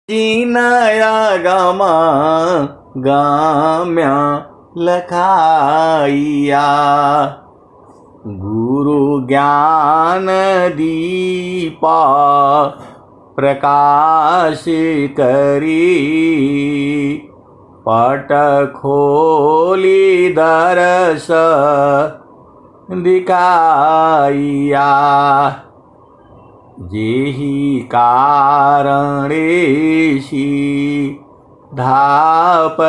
नया गामा गाम्या लखाइया गुरु ज्ञान दीपा प्रकाश करी पट खोली दरस दिखाइया जेहि कारणेशी धापचिसो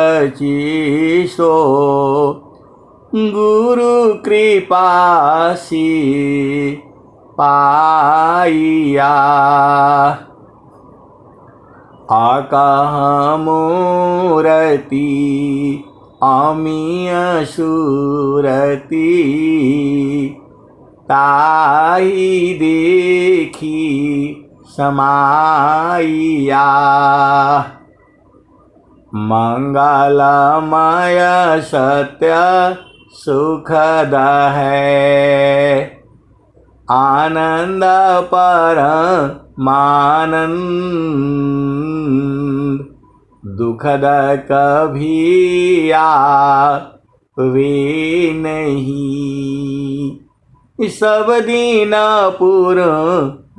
गुरु कृपासी पाइया आकाह मूरति अमीय सुरति ताहि देखी समाइया मंगलमय सत्य सुखद है आनंद परमानंद दुखद कभी आवे नहीं सब दिन पुरानंद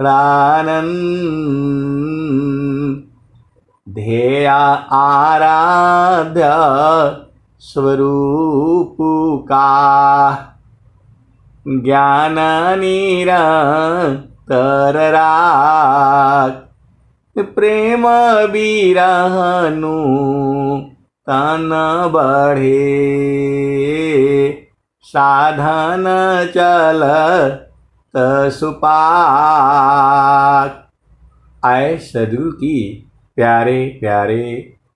ध्येय आराध्य स्वरूप का ज्ञान निरंतर राख प्रेम बिरहनु तन बढ़े साधन चल सुपाक। आए सदगुरु की प्यारे प्यारे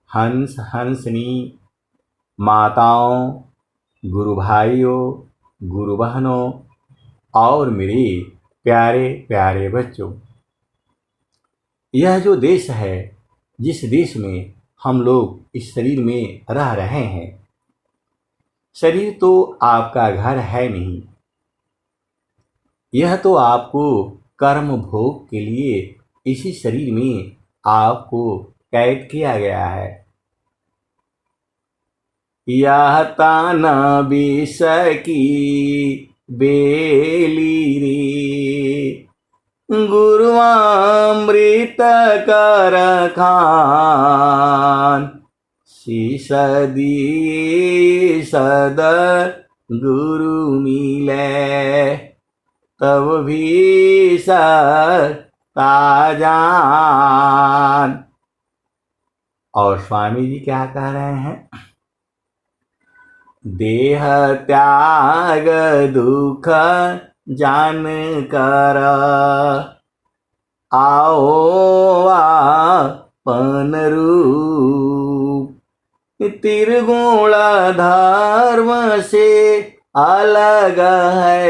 हंस हंसनी माताओं, गुरु भाइयों, गुरु बहनों और मेरे प्यारे प्यारे बच्चों, यह जो देश है, जिस देश में हम लोग इस शरीर में रह रहे हैं, शरीर तो आपका घर है नहीं। यह तो आपको कर्म भोग के लिए इसी शरीर में आपको कैद किया गया है। यह तान विष की बेली रे गुरुअमृत कर खान शीश दी सद गुरु मिले तब भी ताजान। और स्वामी जी क्या कह रहे हैं? देह त्याग दुख जान कर आओ आपन रूप त्रिगुण धर्म से अलग है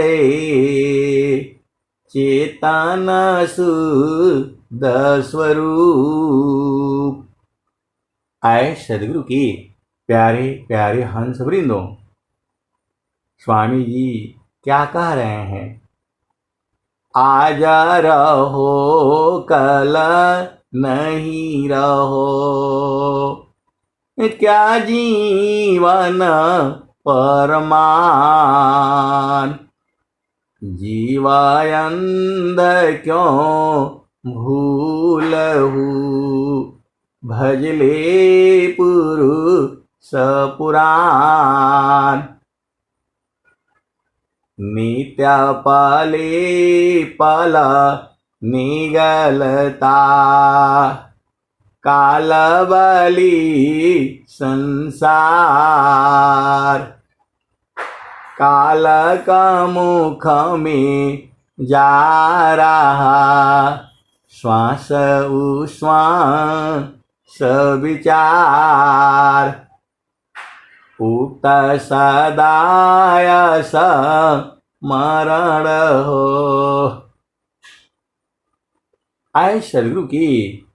चेतन शुद्ध स्वरूप। आए सदगुरु की प्यारे प्यारे हंस वृंदों, स्वामी जी क्या कह रहे हैं? आज रहो कल नहीं रहो, क्या जीवन परमान जीवायंद क्यों भूलहु भजले पुरुष पुराण नित्य पाले पल निगलता काल बली संसार काल का मुख में जा रहा श्वास उश्वास विचार उक्त सदाय स्मरण हो। आए सदगुरु की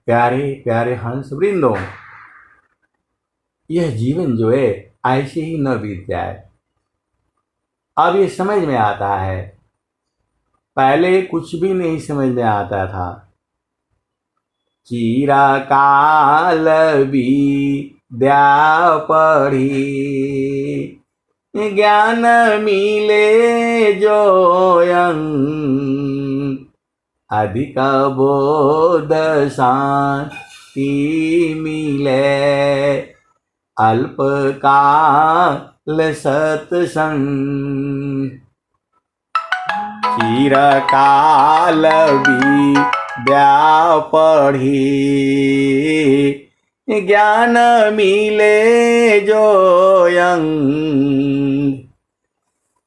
प्यारे प्यारे हंस वृंदों, यह जीवन जो है ऐसे ही न बीत जाए। अब ये समझ में आता है, पहले कुछ भी नहीं समझ में आता था। चिरकाल विद्या पढ़ी, ज्ञान मिले जो अंग, अधिक बोध शांति मिले, अल्पकाल सत्संग। चिरकाल विद्या पढ़ी, ज्ञान मिले जो अंग,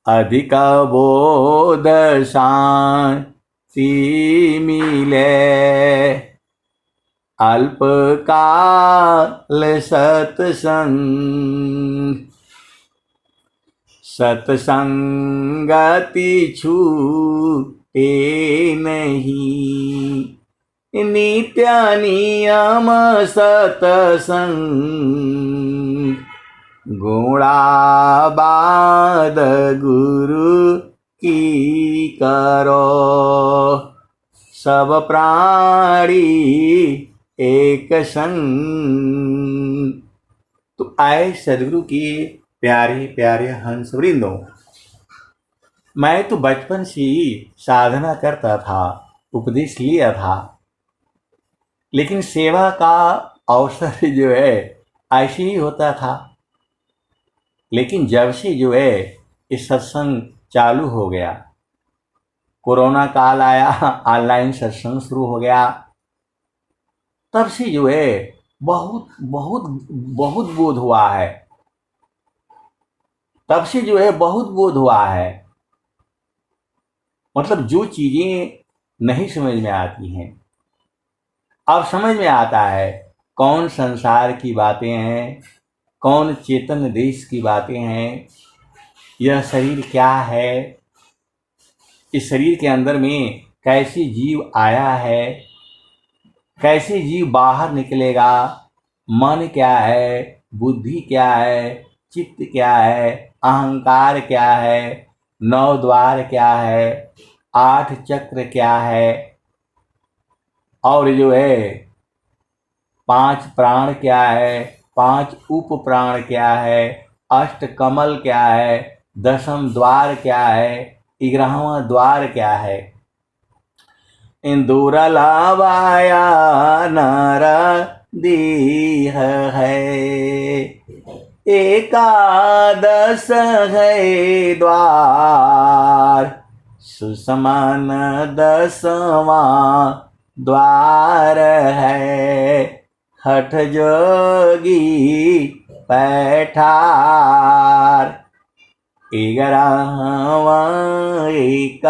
अधिक बोध शांति मिले, अल्पकाल सत्संग। सत्संगति छूटे नहीं, नित्य नियम सत्संग। गुणाबाद गुरु की करो, सब प्राणी एक संग। तो आए सदगुरु की प्यारे प्यारे हंस वृंदों, मैं तो बचपन से ही साधना करता था, उपदेश लिया था, लेकिन सेवा का अवसर जो है ऐसे ही होता था। लेकिन जब से जो है इस सत्संग चालू हो गया, कोरोना काल आया, ऑनलाइन सत्संग शुरू हो गया, तब से जो है बहुत बहुत बहुत बोध हुआ है। तब से जो है बहुत बोध हुआ है। मतलब जो चीजें नहीं समझ में आती हैं, अब समझ में आता है। कौन संसार की बातें हैं, कौन चेतन देश की बातें हैं, यह शरीर क्या है, इस शरीर के अंदर में कैसे जीव आया है, कैसे जीव बाहर निकलेगा, मन क्या है, बुद्धि क्या है, चित्त क्या है, अहंकार क्या है, 9 द्वार क्या है, 8 चक्र क्या है, और जो है 5 प्राण क्या है, 5 उप प्राण क्या है, 8 कमल क्या है, 10वां द्वार क्या है, 11वां द्वार क्या है। दुर्लभाया नर दीह है, 11 है द्वार, सुसमान 10वां द्वार है। हठ जोगी पैठार, 11वां एक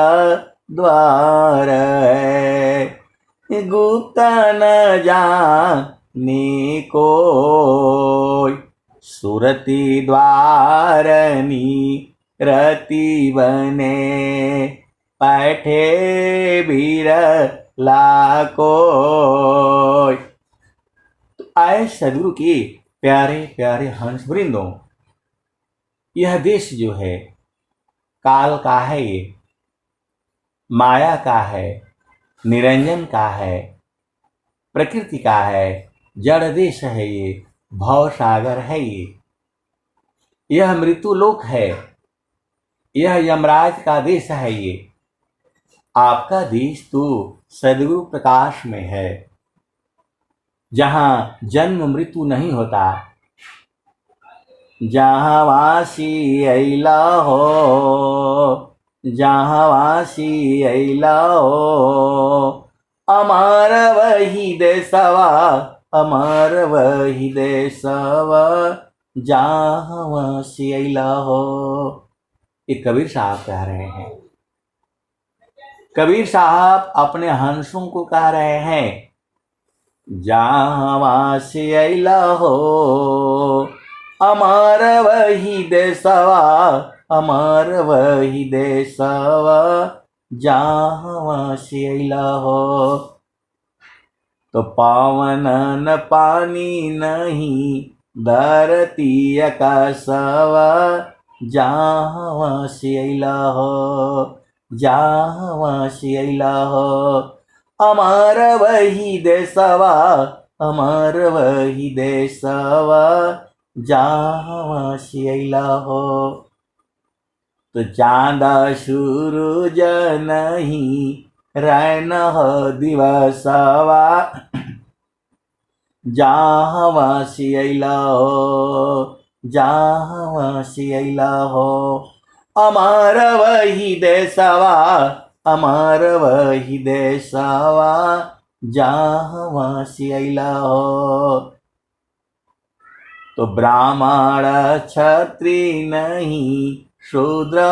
द्वार है। गुप्त न जाने कोई, सुरति द्वारनी रति बने, पैठे बीर लाकोय। तो आए सदगुरु के प्यारे प्यारे हंस वृंदों, यह देश जो है काल का है, ये माया का है, निरंजन का है, प्रकृति का है, जड़ देश है, ये भव सागर है, यह मृत्यु लोक है, यह यमराज का देश है। ये आपका देश तो सदगुरु प्रकाश में है, जहां जन्म मृत्यु नहीं होता, जहां वासी अइला हो, जहां वासी अइला हो, अमर वही देशवा, अमर वही देशवा, जहां वासी अइला हो। ये कबीर साहब कह रहे हैं। कबीर साहब अपने हंसों को कह रहे हैं, जहां वासी अइला हो, अमर वही देशवा, अमर वही देशवा, जहां वासी अइला हो। तो पावन न पानी नहीं धरती आकाशवा, जहां वासी अइला हो, जहां वासी अइला हो, अमर वही देशवा, अमर वही देशवा, जहाँ सियला हो। तो चांद सूरज नहीं रैन दिवसवा, जहाँ सियला हो, जहाँ सियला हो। अमर वही देशवा, अमर वही देशवा, जहाँ सियला हो। तो ब्राह्मण क्षत्रिय नहीं शूद्र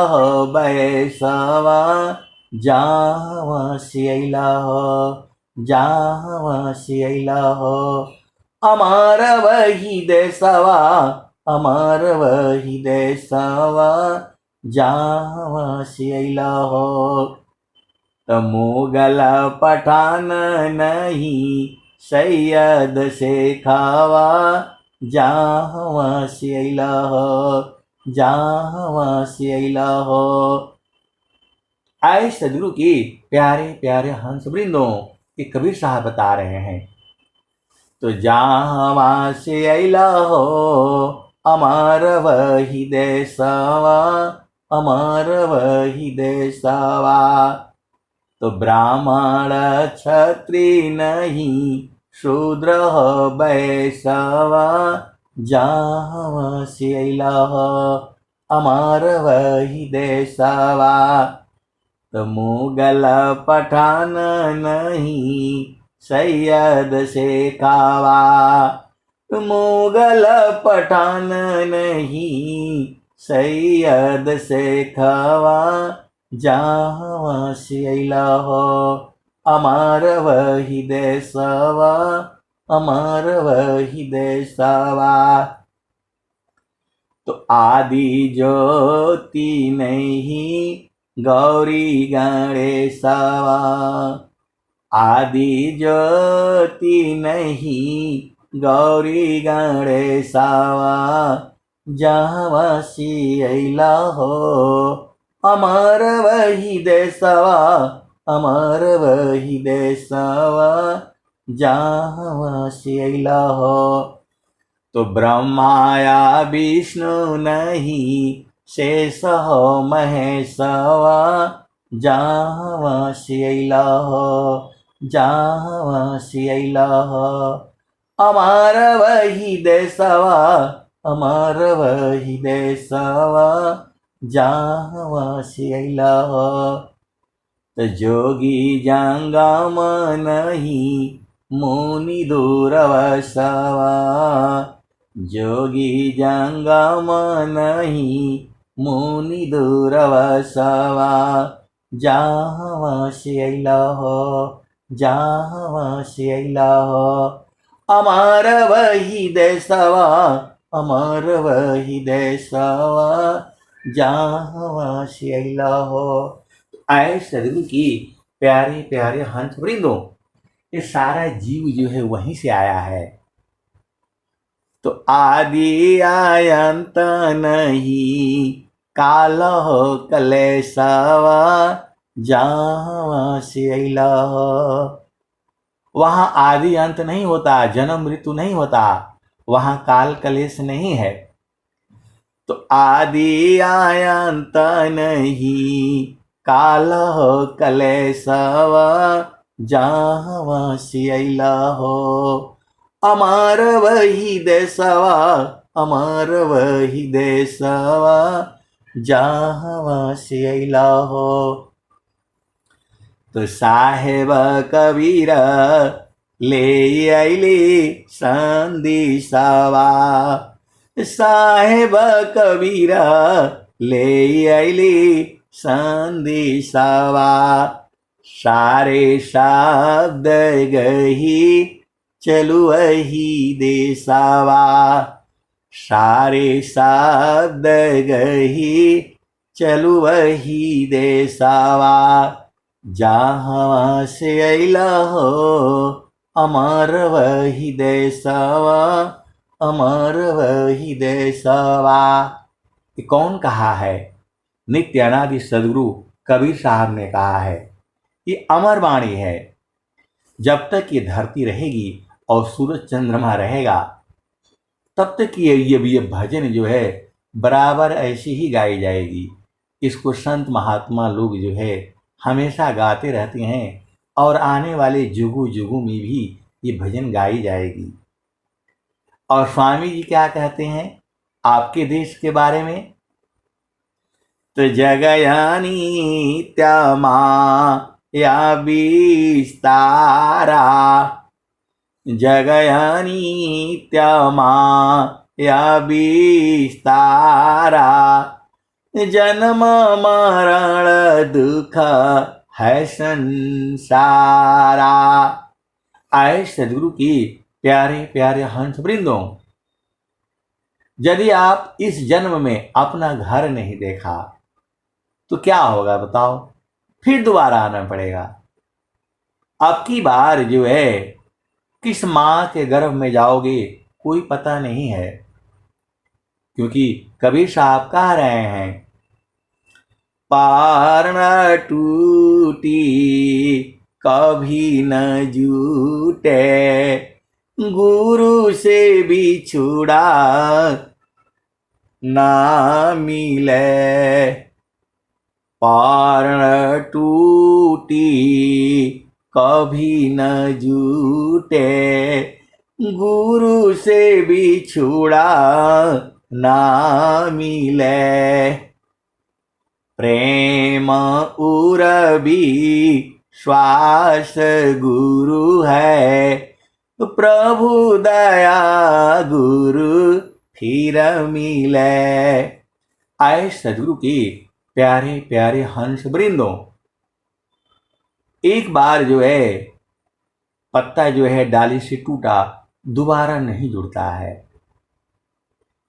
वैश्यवा, जहाँ सियला हो, जहाँ सियला हो। अमर वही देशवा, अमर वही देशवा, जहाँ सियला हो। तो मुगल पठान नहीं सैयद शेखावा, जहाँ सियला हो, जहाँ सियला हो। आए सदगुरु की प्यारे प्यारे हंस वृंदों ये कबीर साहब बता रहे हैं। तो जहाँ सियला हो, अमर वही देशवा, अमर वही देशवा। तो ब्राह्मण क्षत्रिय नहीं शूद्र वैश्यवा, जहाँ सियला हो, अमर वही देशवा। तो मुगल पठान नहीं सैयद शेखावा, मुगल पठान नहीं सैयद शेखावा, जहाँ सियला हो, अमर वही देशवा, अमर वही देशवा। तो आदि ज्योति नहीं गौरी गणेशवा, आदि ज्योति नहीं गौरी गणेशवा, जहाँ सियला हो, अमर वही देशवा, अमर वही देशवा, जहाँ सियला हो। तो ब्रह्माया विष्णु नहीं शेष हो महेशवा, जहाँ सियला हो, जहाँ सियला हो। अमर वही देशवा, अमर वही देशवा, जहाँ सियला हो। तो जोगी जंगम नहीं मुनि दूरवसवा, जोगी जंगम नहीं मुनि दूरवसवा, जहाँ सियला हो, जहाँ सियला हो। अमर वही देशवा, अमर वही देशवा, जहाँ सियला हो। आए सदगुरु की प्यारे प्यारे हंस वृंदों ये सारा जीव जो है वहीं से आया है। तो आदि आयंत नहीं काल हो कलेशवा, जहाँ सियला हो। वहाँ आदि अंत नहीं होता, जन्म मृत्यु नहीं होता, वहाँ काल कलेश नहीं है। तो आदि आयंत नहीं काल हो कलेशवा, जहाँ सियला हो। अमर वही देशवा, अमर वही देशवा, जहाँ सियला हो। तो साहेब कबीर ले आइले संदेशवा, साहेब कबीर ले आइले संदेशवा। सारे शब्द गही चलु वही देशवा, सारे शब्द गही चलु वही देशवा, जहाँ सियला हो, अमर वही देशवा, अमर वही देशवा। ये कौन कहा है? नित्य अनादि सदगुरु कबीर साहब ने कहा है। ये अमर वाणी है। जब तक ये धरती रहेगी और सूरज चंद्रमा रहेगा, तब तक ये भजन जो है बराबर ऐसे ही गाई जाएगी। इसको संत महात्मा लोग जो है हमेशा गाते रहते हैं और आने वाले जुगों जुगों में भी ये भजन गाई जाएगी। और स्वामी जी क्या कहते हैं आपके देश के बारे में? तो जगयानी त्यमा या विस्तारा, जगयानी त्यमा या विस्तारा, जन्म मरण दुख है संसारा। आए सदगुरु की प्यारे प्यारे हंस वृंदों, यदि आप इस जन्म में अपना घर नहीं देखा तो क्या होगा बताओ? फिर दोबारा आना पड़ेगा। अब की बार जो है किस माँ के गर्भ में जाओगे कोई पता नहीं है, क्योंकि कबीर साहब कह रहे हैं, पार न टूटी कभी न जूटे, गुरु से बिछुड़ा ना मिले। पार न टूटी कभी न जूटे, गुरु से बिछुड़ा ना मिले। प्रेम उरबी श्वास गुरु है, प्रभु दया गुरु फिर मिले। आए सदगुरु की प्यारे प्यारे हंस वृंदों, एक बार जो है पत्ता जो है डाली से टूटा दोबारा नहीं जुड़ता है।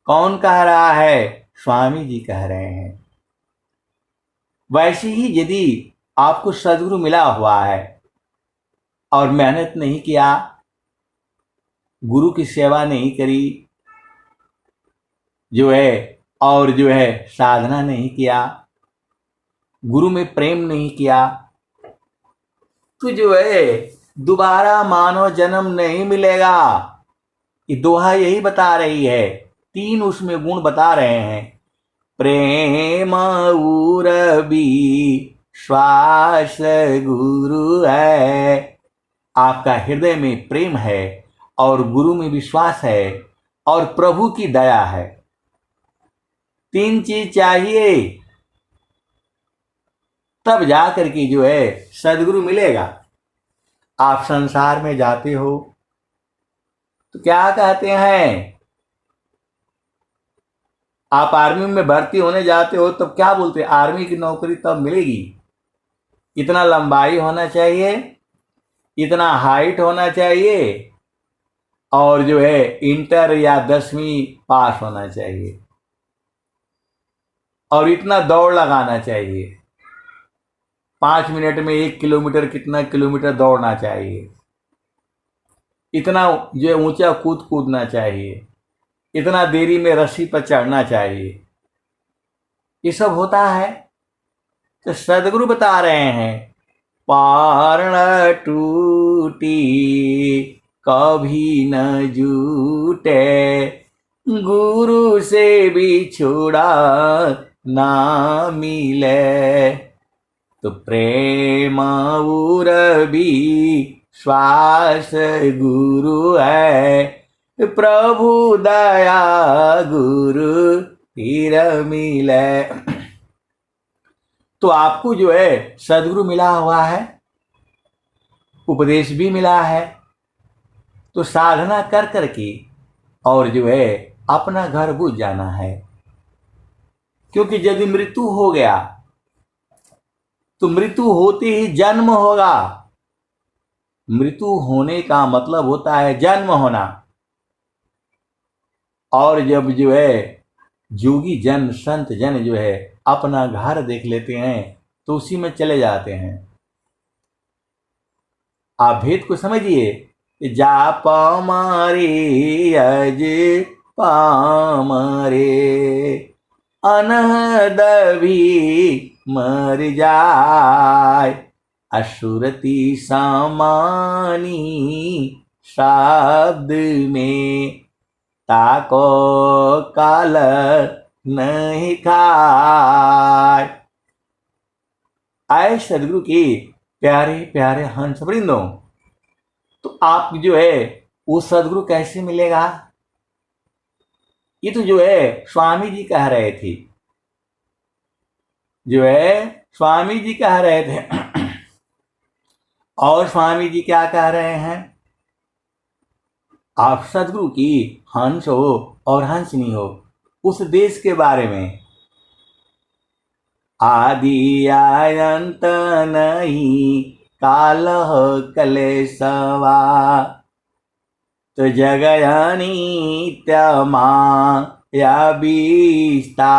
कौन कह रहा है? स्वामी जी कह रहे हैं। वैसे ही यदि आपको सदगुरु मिला हुआ है और मेहनत नहीं किया, गुरु की सेवा नहीं करी, जो है और जो है साधना नहीं किया, गुरु में प्रेम नहीं किया, तो जो है दोबारा मानव जन्म नहीं मिलेगा। ये दोहा यही बता रही है, तीन उसमें गुण बता रहे हैं। प्रेम उरबी श्वास गुरु है, आपका हृदय में प्रेम है और गुरु में विश्वास है और प्रभु की दया है। तीन चीज चाहिए, तब जाकर के जो है सदगुरु मिलेगा। आप संसार में जाते हो तो क्या कहते हैं? आप आर्मी में भर्ती होने जाते हो तब क्या बोलते हैं? आर्मी की नौकरी तब मिलेगी, इतना लंबाई होना चाहिए, इतना हाइट होना चाहिए और जो है इंटर या 10वीं पास होना चाहिए और इतना दौड़ लगाना चाहिए। 5 मिनट में 1 किलोमीटर कितना किलोमीटर दौड़ना चाहिए, इतना जो ऊंचा कूदना चाहिए, इतना देरी में रस्सी पर चढ़ना चाहिए। ये सब होता है। तो सदगुरु बता रहे हैं, पार न टूटी कभी न जूटे, गुरु से बिछुड़ा ना मिले। तो प्रेम उरबी श्वास गुरु है, प्रभु दया गुरु फिर मिले। तो आपको जो है सदगुरु मिला हुआ है, उपदेश भी मिला है, तो साधना कर करके और जो है अपना घर बुझ जाना है। क्योंकि यदि मृत्यु हो गया तो मृत्यु होते ही जन्म होगा। मृत्यु होने का मतलब होता है जन्म होना। और जब जो है जोगी जन संत जन जो है अपना घर देख लेते हैं तो उसी में चले जाते हैं। आप भेद को समझिए। जा पामारे अज पामारे, अनहद भी मर जाए, असुरति समानी शब्द में ताको काल नहीं खाए। आए सदगुरु के प्यारे प्यारे हंस वृंदों, तो आप जो है वो सदगुरु कैसे मिलेगा? ये तो जो है स्वामी जी कह रहे थे, जो है स्वामी जी कह रहे थे। और स्वामी जी क्या कह रहे हैं? आप सदगुरु की हंस हो और हंसनी हो उस देश के बारे में। आदि अनंत नहीं कालह कलेशवा, तो जगयानी त्यमा या विस्तारा,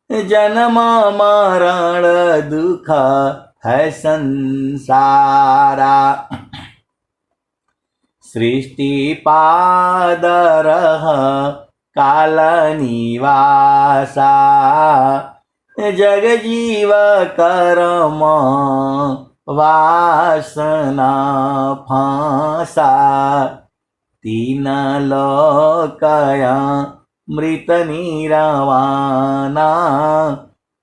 जन्म मरण दुख है संसारा। सृष्टि पादरह काल निवासा, जग जीव कर्म वासना फांसा, तीन लोकया मृत निरवाना,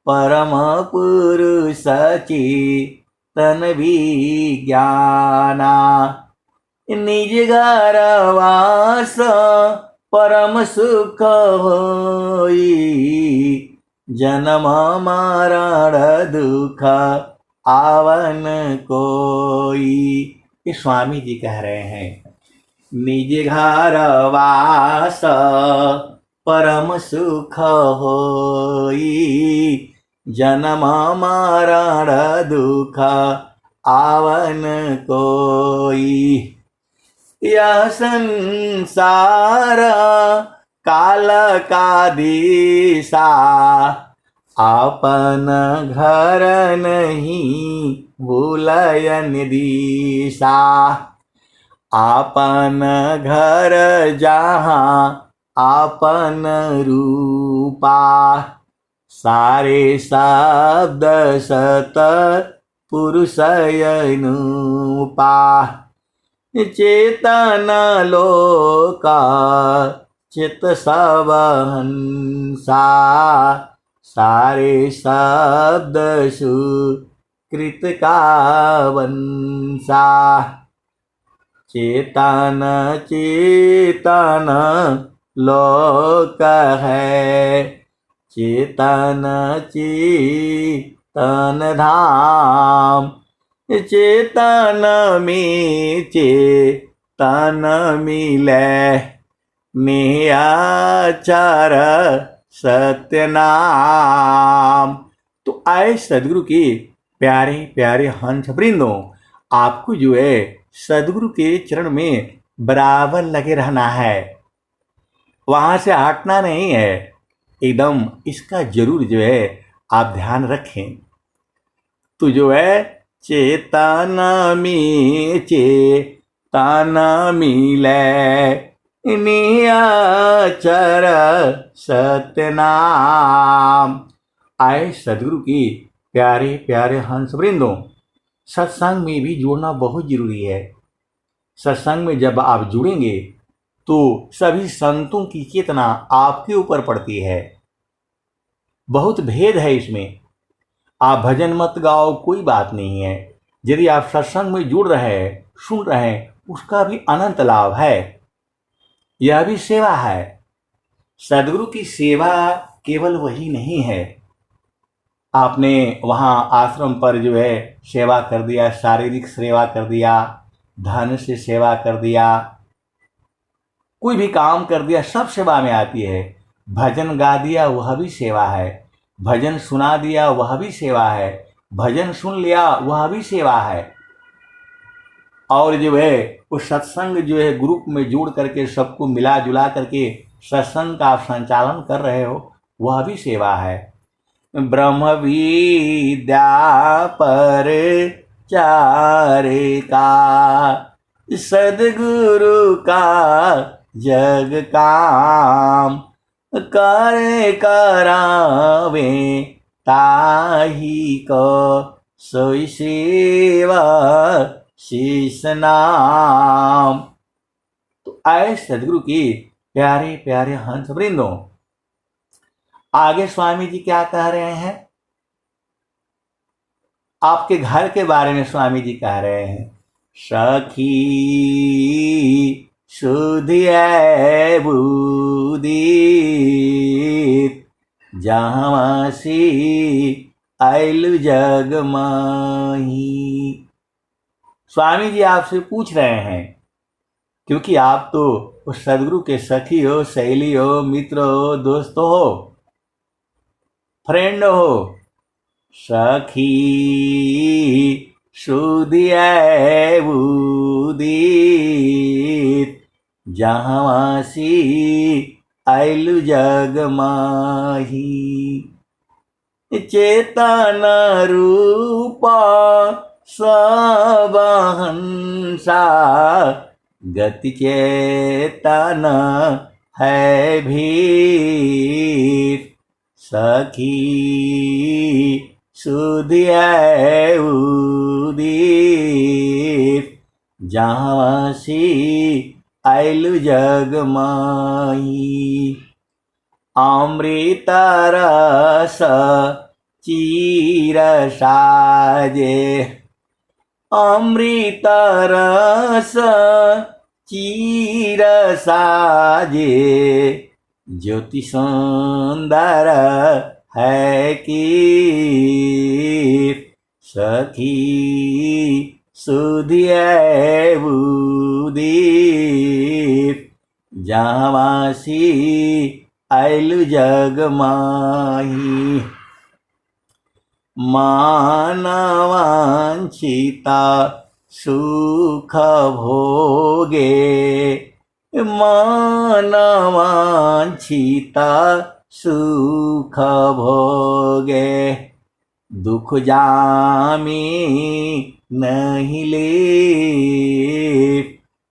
परम पुरुष चेतन विज्ञाना, निज घर वास परम सुख होई, जन्म मरण दुख आवन कोई। ये स्वामी जी कह रहे हैं, निज घर वास परम सुख होई, जन्म मरण दुख आवन कोई। यह संसार काल का दिशा, आपन घर नहीं भूलयन दिशा, आपन घर जहाँ आपन रूपा, सारे शब्द सत पुरुष अनुपा, चेतन लोका चित सब हंसा, सारे शब्द सुकृत का वंशा, चेतन चेतन लोक है, चेतन चेतन धाम, चेतन में चेतन मिले, नियाचार सत्य नाम। तो आए सदगुरु के प्यारे प्यारे हंस वृंदों, आपको जो है सदगुरु के चरण में बराबर लगे रहना है, वहां से हटना नहीं है एकदम। इसका जरूर जो है आप ध्यान रखें। तो जो है चेतन में चेतन मिले, नियाचर सत्य नाम। आए सदगुरु की प्यारे प्यारे हंस वृंदों, सत्संग में भी जुड़ना बहुत जरूरी है। सत्संग में जब आप जुड़ेंगे तो सभी संतों की चेतना आपके ऊपर पड़ती है। बहुत भेद है इसमें। आप भजन मत गाओ, कोई बात नहीं है। यदि आप सत्संग में जुड़ रहे हैं, सुन रहे हैं, उसका भी अनंत लाभ है। यह भी सेवा है। सदगुरु की सेवा केवल वही नहीं है, आपने वहाँ आश्रम पर जो है सेवा कर दिया, शारीरिक सेवा कर दिया, धन से सेवा कर दिया, कोई भी काम कर दिया, सब सेवा में आती है। भजन गा दिया, वह भी सेवा है। भजन सुना दिया, वह भी सेवा है। भजन सुन लिया, वह भी सेवा है। और जो है वो सत्संग जो है ग्रुप में जोड़ करके सबको मिला जुला करके सत्संग का आप संचालन कर रहे हो, वह भी सेवा है। ब्रह्म विद्या पर चारे का, सदगुरु का जग काम, करे करावे ताही को सोई सेवा शीस नाम। तो आए सदगुरु की प्यारे प्यारे हंस वृंदों, आगे स्वामी जी क्या कह रहे हैं? आपके घर के बारे में स्वामी जी कह रहे हैं, सखी सुधियै बुदीत जहाँसी आइलु जग माही। स्वामी जी आपसे पूछ रहे हैं, क्योंकि आप तो उस सदगुरु के सखी हो, सहेली हो, मित्र हो, दोस्त हो, फ्रेंड हो। सखी सुधियै बुदीत जहाँसी आइलु जग माही। चेतन रूपा सब हंसा गति चेतन है भीर। सखी सुधियै उदीत जहाँसी आइलु जग माही। अमृत रस चीर साजे, अमृत रस चीर साजे ज्योति सुंदर है की। सखी सुधियै बुदीत जहाँसी आइलु जग माही। मानवांछिता सुख भोगे, मानवांछिता सुख भोगे दुख जामी नहीं ले।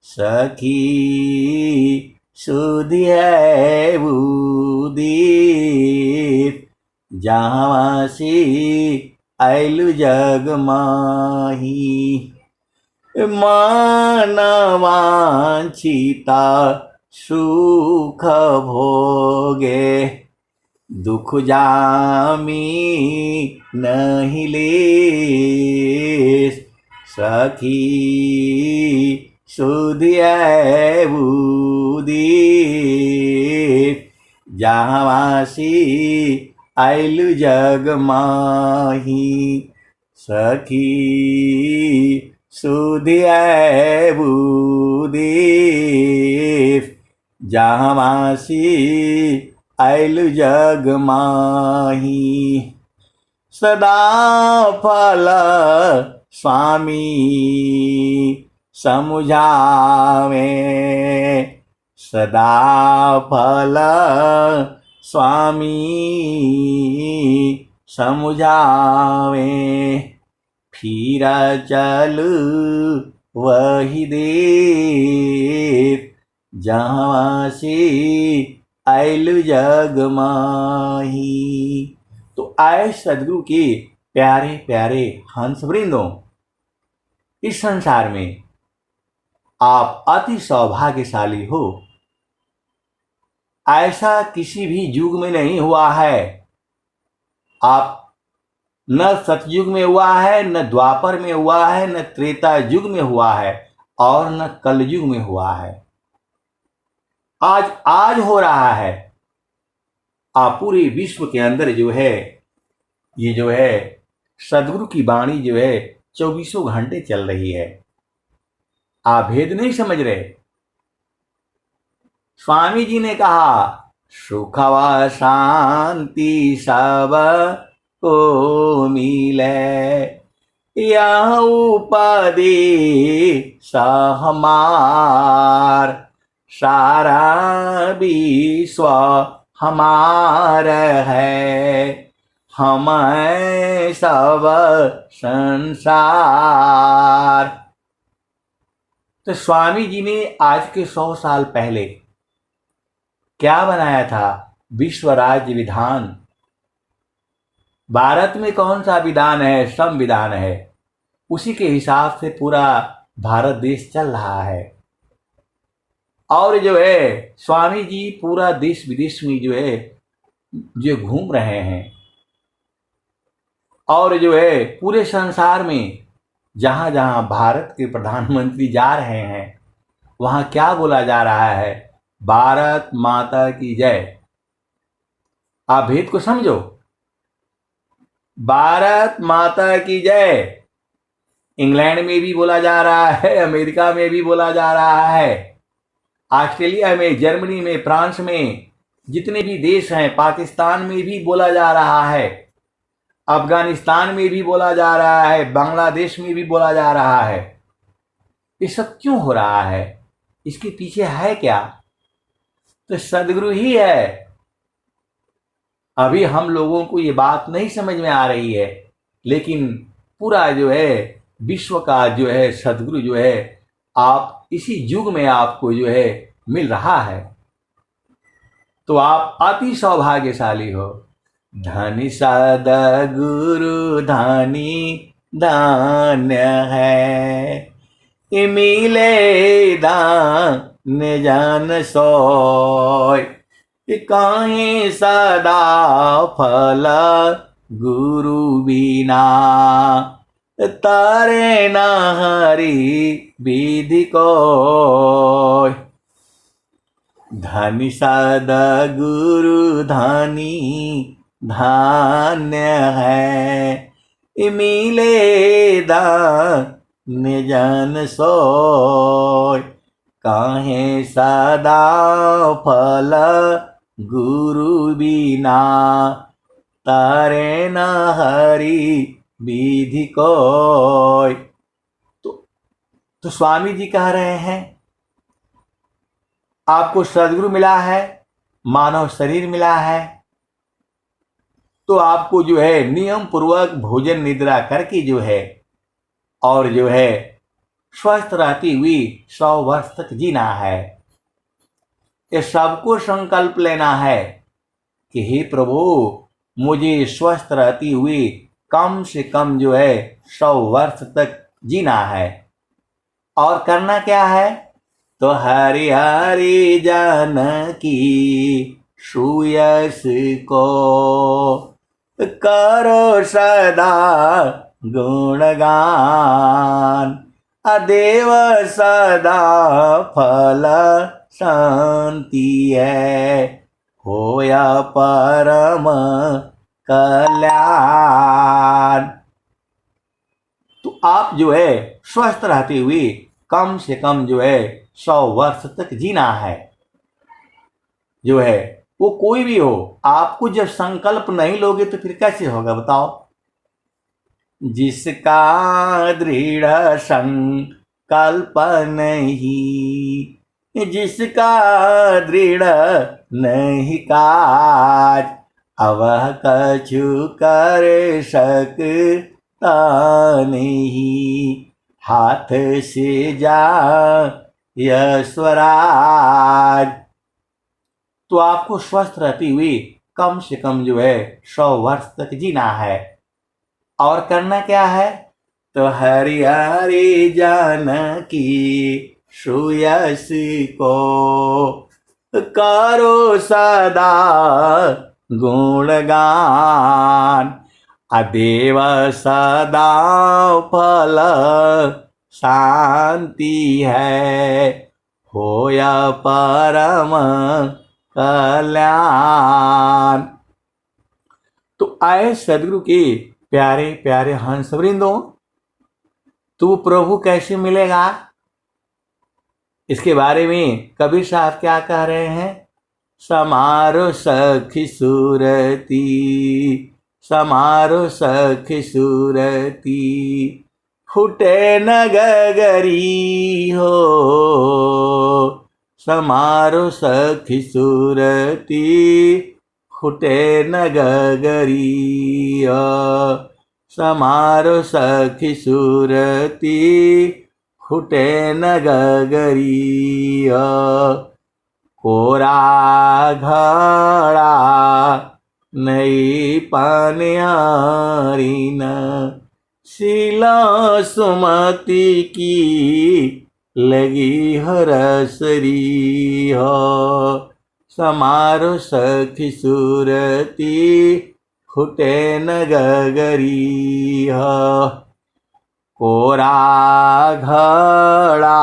सखी सुधियै बुदीत जहाँसी आइलु जग माही। मानवांछिता सुख भोगे दुख जामी नहीं ले। सखी सुधियै बुदीत जहाँसी आइलु जग माही। सखी सुधियै बुदीत जहाँसी आइलु जग माही। सदा फल स्वामी समुझावे, सदा फल स्वामी समुझावे फिर चलु वही देत जहाँसी आइलु जग माही। तो आए सदगुरु के प्यारे प्यारे हंस वृंदों, इस संसार में आप अति सौभाग्यशाली हो। ऐसा किसी भी युग में नहीं हुआ है। आप न सतयुग में हुआ है, न द्वापर में हुआ है, न त्रेता युग में हुआ है और न कलयुग में हुआ है। आज हो रहा है। आप पूरे विश्व के अंदर जो है, ये जो है सदगुरु की वाणी जो है 24 घंटे चल रही है। आप भेद नहीं समझ रहे। स्वामी जी ने कहा सुख व शांति सब को मिले, यह उपदे सहमार सारा विश्व हमार है, हम सब संसार। तो स्वामी जी ने आज के 100 साल पहले क्या बनाया था? विश्व राज्य विधान। भारत में कौन सा विधान है? संविधान है। उसी के हिसाब से पूरा भारत देश चल रहा है। और जो है स्वामी जी पूरा देश विदेश में जो है जो घूम रहे हैं, और जो है पूरे संसार में जहां जहां भारत के प्रधानमंत्री जा रहे हैं वहां क्या बोला जा रहा है? भारत माता की जय। आप भेद को समझो। भारत माता की जय इंग्लैंड में भी बोला जा रहा है, अमेरिका में भी बोला जा रहा है, ऑस्ट्रेलिया में, जर्मनी में, फ्रांस में, जितने भी देश हैं, पाकिस्तान में भी बोला जा रहा है, अफगानिस्तान में भी बोला जा रहा है, बांग्लादेश में भी बोला जा रहा है। ये सब क्यों हो रहा है? इसके पीछे है क्या? तो सदगुरु ही है। अभी हम लोगों को ये बात नहीं समझ में आ रही है, लेकिन पूरा जो है विश्व का जो है सदगुरु जो है आप इसी युग में आपको जो है मिल रहा है। तो आप अति सौभाग्यशाली हो। धनी सदगुरु धनी धन्य है, मिले दान जन सोय, काहे सदा फल गुरु बिना, तारे न हरि विधि को। धनी सदगुरु धनी धन्य है, मिले दान जन सोय, काहे सदा फल गुरु बिना, तारे न हरि विधि कोय। तो स्वामी जी कह रहे हैं आपको सदगुरु मिला है, मानव शरीर मिला है, तो आपको जो है नियम पूर्वक भोजन निद्रा करके जो है और जो है स्वस्थ रहती हुई 100 वर्ष तक जीना है। ये सबको संकल्प लेना है कि हे प्रभु मुझे स्वस्थ रहती हुई कम से कम जो है 100 वर्ष तक जीना है। और करना क्या है? तो हरि हरि जानकी सुयस को, करो सदा गुणगान, अदेव सदा फल शांति है, होया परम कल्याण। तो आप जो है स्वस्थ रहते हुए कम से कम जो है 100 वर्ष तक जीना है। जो है वो कोई भी हो, आपको जब संकल्प नहीं लोगे तो फिर कैसे होगा बताओ? जिसका दृढ़ संकल्प नहीं, जिसका दृढ़ नहीं काज, अवह कछु कर सकता नहीं, हाथ से जा स्वराज। तो आपको स्वस्थ रहती हुई कम से कम जो है 100 वर्ष तक जीना है। और करना क्या है? तो हरि हरि जानकी सुयस को, करो सदा गुणगान, अदेव सदा फल शांति है, होया परम कल्याण। तो आए सदगुरु के प्यारे प्यारे हंस वृंदों, तो प्रभु कैसे मिलेगा? इसके बारे में कबीर साहब क्या कह रहे हैं? समारो सखी सूरती, समारो सखी सूरती, फुटे न गगरी हो, समारो सखी सूरती, फुटे न गगरी हो, समारो सखी सूरती, फुटे न गगरी हो, कोरा घड़ा नई पानियारी न शीला सुमति की लगी हरसरी हो समारो सखी सूरती फुटे न गगरी हो कोरा घड़ा